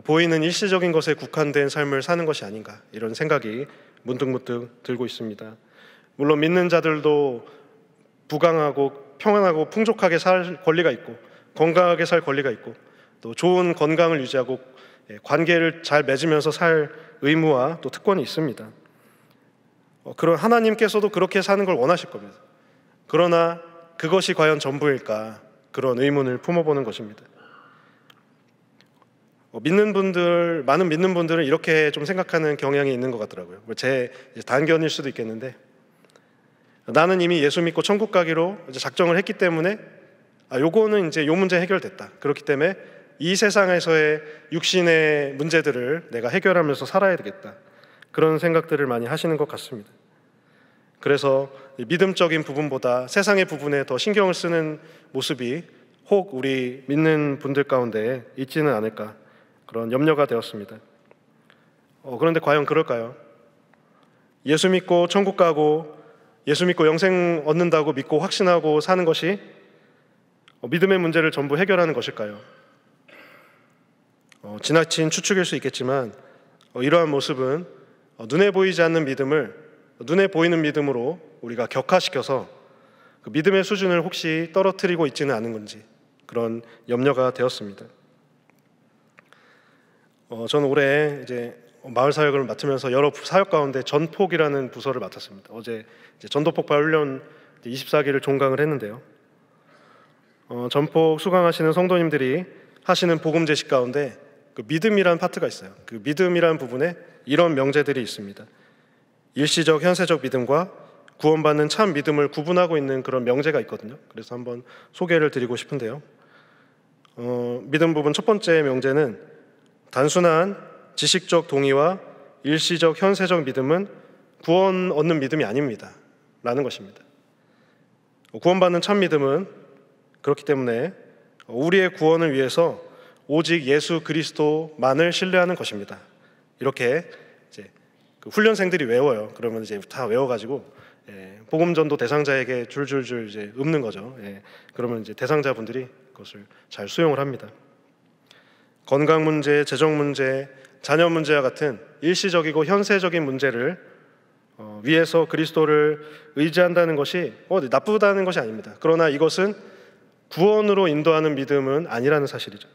보이는 일시적인 것에 국한된 삶을 사는 것이 아닌가, 이런 생각이 문득문득 들고 있습니다. 물론 믿는 자들도 부강하고 평안하고 풍족하게 살 권리가 있고 건강하게 살 권리가 있고 또 좋은 건강을 유지하고 관계를 잘 맺으면서 살 의무와 또 특권이 있습니다. 그런 하나님께서도 그렇게 사는 걸 원하실 겁니다. 그러나 그것이 과연 전부일까, 그런 의문을 품어보는 것입니다. 많은 믿는 분들은 이렇게 좀 생각하는 경향이 있는 것 같더라고요. 제 단견일 수도 있겠는데, 나는 이미 예수 믿고 천국 가기로 이제 작정을 했기 때문에 요거는 이제 요 문제 해결됐다. 그렇기 때문에 이 세상에서의 육신의 문제들을 내가 해결하면서 살아야 되겠다. 그런 생각들을 많이 하시는 것 같습니다. 그래서 믿음적인 부분보다 세상의 부분에 더 신경을 쓰는 모습이 혹 우리 믿는 분들 가운데 있지는 않을까, 그런 염려가 되었습니다. 그런데 과연 그럴까요? 예수 믿고 천국 가고 예수 믿고 영생 얻는다고 믿고 확신하고 사는 것이 믿음의 문제를 전부 해결하는 것일까요? 지나친 추측일 수 있겠지만 이러한 모습은 눈에 보이지 않는 믿음을 눈에 보이는 믿음으로 우리가 격화시켜서 그 믿음의 수준을 혹시 떨어뜨리고 있지는 않은 건지, 그런 염려가 되었습니다. 저는 올해 이제 마을 사역을 맡으면서 여러 사역 가운데 전폭이라는 부서를 맡았습니다. 어제 이제 전도폭발 훈련 24기를 종강을 했는데요. 전폭 수강하시는 성도님들이 하시는 복음 제시 가운데 그 믿음이라는 파트가 있어요. 그 믿음이라는 부분에 이런 명제들이 있습니다. 일시적 현세적 믿음과 구원받는 참 믿음을 구분하고 있는 그런 명제가 있거든요. 그래서 한번 소개를 드리고 싶은데요. 믿음 부분 첫 번째 명제는 단순한 지식적 동의와 일시적 현세적 믿음은 구원 얻는 믿음이 아닙니다 라는 것입니다. 구원받는 참 믿음은 그렇기 때문에 우리의 구원을 위해서 오직 예수 그리스도만을 신뢰하는 것입니다. 이렇게 이제 그 훈련생들이 외워요. 그러면 이제 다 외워가지고 복음전도 대상자에게 줄줄줄 이제 읊는 거죠. 그러면 이제 대상자분들이 그것을 잘 수용을 합니다. 건강 문제, 재정 문제, 자녀 문제와 같은 일시적이고 현세적인 문제를 위해서 그리스도를 의지한다는 것이 나쁘다는 것이 아닙니다. 그러나 이것은 구원으로 인도하는 믿음은 아니라는 사실이죠.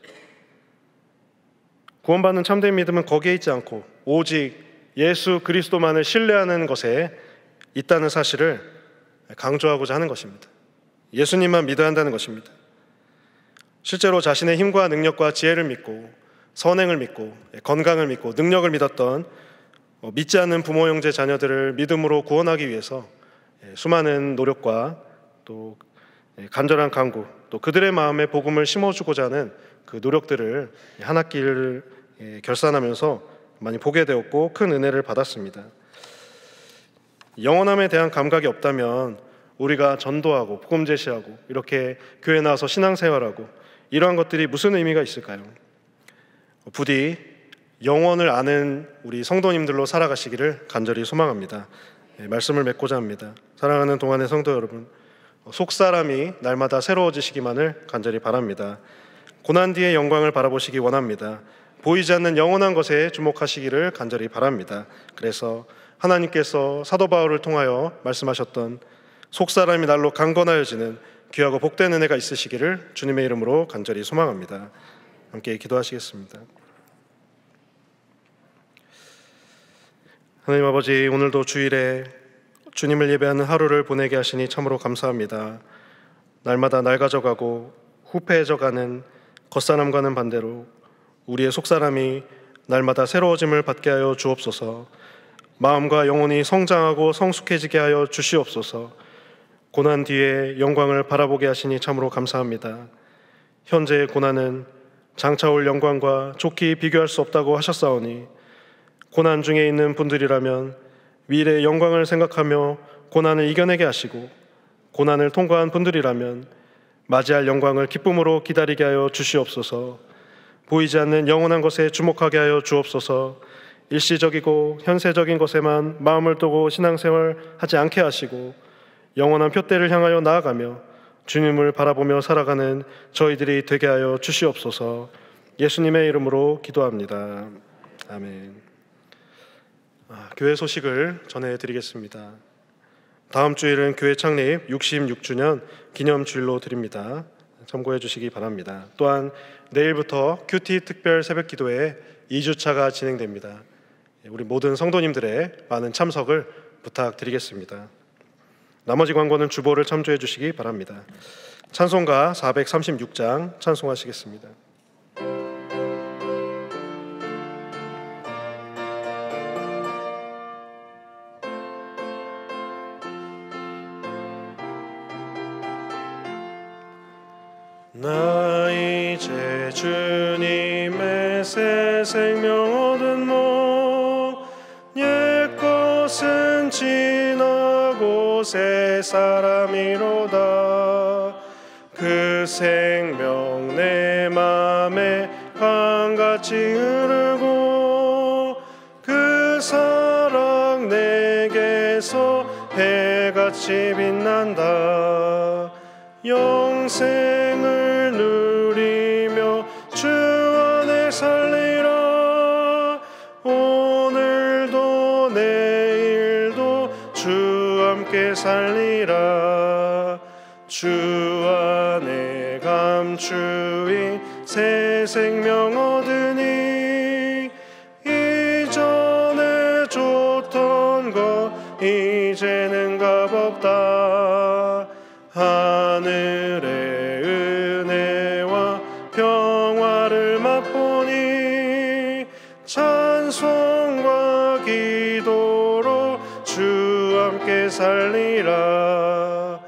구원받는 참된 믿음은 거기에 있지 않고 오직 예수 그리스도만을 신뢰하는 것에 있다는 사실을 강조하고자 하는 것입니다. 예수님만 믿어야 한다는 것입니다. 실제로 자신의 힘과 능력과 지혜를 믿고 선행을 믿고 건강을 믿고 능력을 믿었던 믿지 않는 부모 형제 자녀들을 믿음으로 구원하기 위해서 수많은 노력과 또 간절한 간구, 또 그들의 마음에 복음을 심어주고자 하는 그 노력들을 한 학기를 결산하면서 많이 보게 되었고 큰 은혜를 받았습니다. 영원함에 대한 감각이 없다면 우리가 전도하고 복음 제시하고 이렇게 교회 나와서 신앙생활하고 이러한 것들이 무슨 의미가 있을까요? 부디 영원을 아는 우리 성도님들로 살아가시기를 간절히 소망합니다. 말씀을 맺고자 합니다. 사랑하는 동안의 성도 여러분, 속사람이 날마다 새로워지시기만을 간절히 바랍니다. 고난 뒤의 영광을 바라보시기 원합니다. 보이지 않는 영원한 것에 주목하시기를 간절히 바랍니다. 그래서 하나님께서 사도 바울을 통하여 말씀하셨던 속사람이 날로 강건하여지는 귀하고 복된 은혜가 있으시기를 주님의 이름으로 간절히 소망합니다. 함께 기도하시겠습니다. 하나님 아버지, 오늘도 주일에 주님을 예배하는 하루를 보내게 하시니 참으로 감사합니다. 날마다 낡아져가고 후패해져가는 겉사람과는 반대로 우리의 속사람이 날마다 새로워짐을 받게 하여 주옵소서. 마음과 영혼이 성장하고 성숙해지게 하여 주시옵소서. 고난 뒤에 영광을 바라보게 하시니 참으로 감사합니다. 현재의 고난은 장차 올 영광과 좋게 비교할 수 없다고 하셨사오니 고난 중에 있는 분들이라면 미래의 영광을 생각하며 고난을 이겨내게 하시고, 고난을 통과한 분들이라면 맞이할 영광을 기쁨으로 기다리게 하여 주시옵소서. 보이지 않는 영원한 것에 주목하게 하여 주옵소서. 일시적이고 현세적인 것에만 마음을 두고 신앙생활하지 않게 하시고 영원한 표대를 향하여 나아가며 주님을 바라보며 살아가는 저희들이 되게 하여 주시옵소서. 예수님의 이름으로 기도합니다. 아멘. 교회 소식을 전해드리겠습니다. 다음 주일은 교회 창립 66주년 기념주일로 드립니다. 참고해 주시기 바랍니다. 또한 내일부터 큐티 특별 새벽 기도회 2주차가 진행됩니다. 우리 모든 성도님들의 많은 참석을 부탁드리겠습니다. 나머지 광고는 주보를 참조해 주시기 바랍니다. 찬송가 436장 찬송하시겠습니다. 나 이제 주님의 새 생명 얻은 몸, 옛 것은 지나고 새 사람이로다. 그 생명 내 맘에 강같이 흐르고 그 사랑 내게서 해같이 빛난다. 영생을 누리며 주 안에 살리라. 오늘도 내일도 주 함께 살리라. 주 안에 감추인 새 생명 얻으니 이전에 줬던 것 이제는 값없다. 하늘의 은혜와 평화를 맛보니 찬송과 기도로 주 함께 살리라.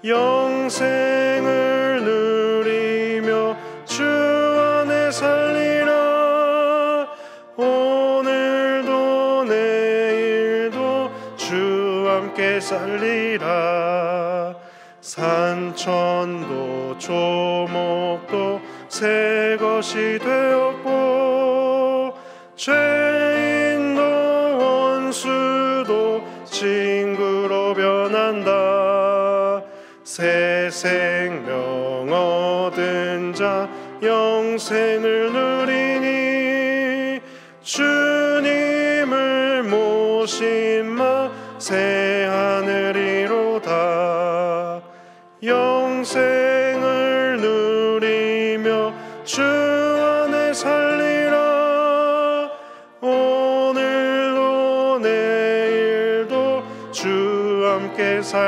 영생을 누리며 주 안에 살리라. 오늘도 내일도 주 함께 살리라. 산천도 조목도 새 것이 되었고 죄인도 원수도 친구로 변한다. 새 생명 얻은 자 영생을 누리니 주님을 모신 마 새 하늘이로다. 영생을 누리며 주 안에 살리라.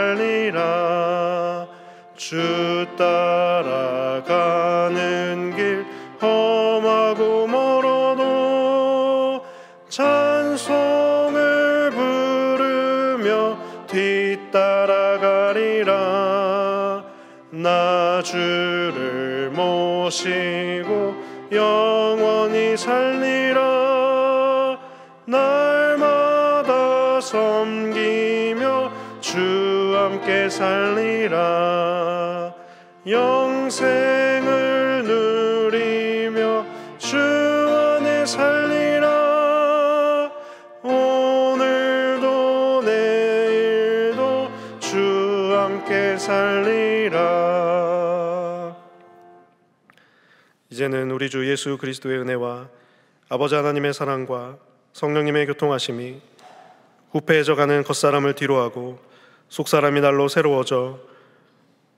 살리라. 주 따라가는 길 험하고 멀어도 찬송을 부르며 뒤따라가리라. 나 주를 모시고 영원히 살리라. 날마다 섬기며 주 함께 살리라. 영생을 누리며 주 안에 살리라. 오늘도 내일도 주 함께 살리라. 이제는 우리 주 예수 그리스도의 은혜와 아버지 하나님의 사랑과 성령님의 교통하심이 후패해져가는 겉사람을 뒤로하고 속사람이 날로 새로워져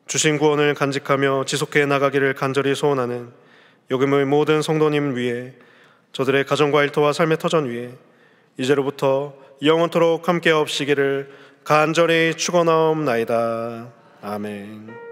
주신 구원을 간직하며 지속해 나가기를 간절히 소원하는 요금의 모든 성도님 위에, 저들의 가정과 일터와 삶의 터전 위에 이제로부터 영원토록 함께하옵시기를 간절히 축원하옵나이다. 아멘.